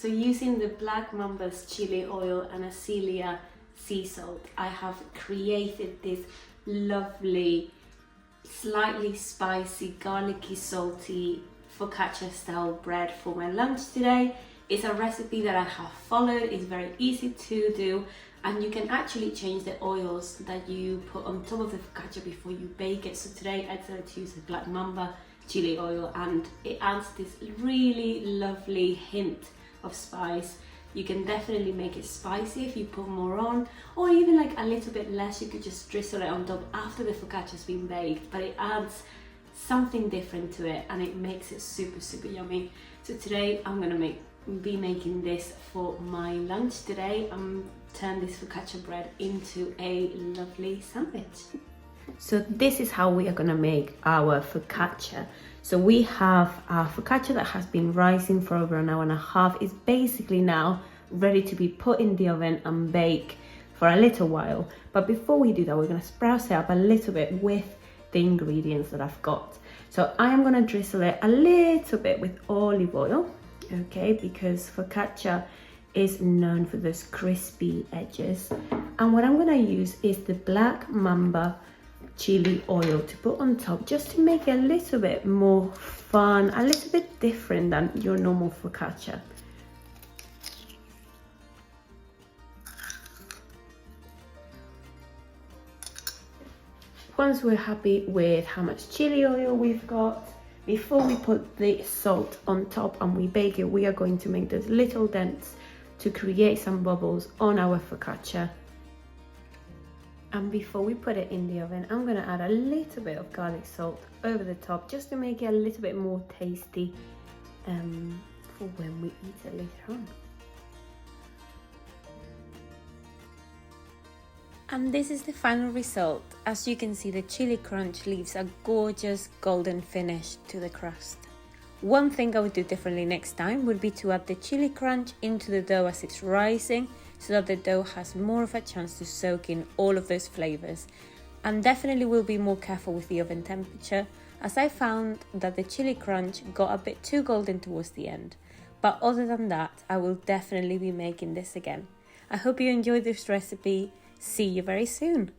So using the Black Mamba's chili oil and Asilia sea salt, I have created this lovely, slightly spicy, garlicky, salty focaccia style bread for my lunch today. It's a recipe that I have followed. It's very easy to do, and you can actually change the oils that you put on top of the focaccia before you bake it. So today I decided to use the Black Mamba chili oil, and it adds this really lovely hint of spice. You can definitely make it spicy if you put more on, or even like a little bit less. You could just drizzle it on top after the focaccia's been baked, but it adds something different to it and it makes it super yummy. So today I'm gonna be making this for my lunch today. Turn this focaccia bread into a lovely sandwich. So this is how we are gonna make our focaccia. So we have our focaccia that has been rising for over an hour and a half. It's basically now ready to be put in the oven and bake for a little while. But before we do that, we're gonna sprouse it up a little bit with the ingredients that I've got. So I am gonna drizzle it a little bit with olive oil, okay, because focaccia is known for those crispy edges. And what I'm gonna use is the Black Mamba chili oil to put on top, just to make it a little bit more fun, a little bit different than your normal focaccia. Once we're happy with how much chili oil we've got, before we put the salt on top and we bake it, we are going to make those little dents to create some bubbles on our focaccia. And before we put it in the oven, I'm gonna add a little bit of garlic salt over the top, just to make it a little bit more tasty for when we eat it later on. And this is the final result. As you can see, the chili crunch leaves a gorgeous golden finish to the crust. One thing I would do differently next time would be to add the chili crunch into the dough as it's rising, so that the dough has more of a chance to soak in all of those flavors. And definitely will be more careful with the oven temperature, as I found that the chili crunch got a bit too golden towards the end. But other than that, I will definitely be making this again. I hope you enjoyed this recipe. See you very soon.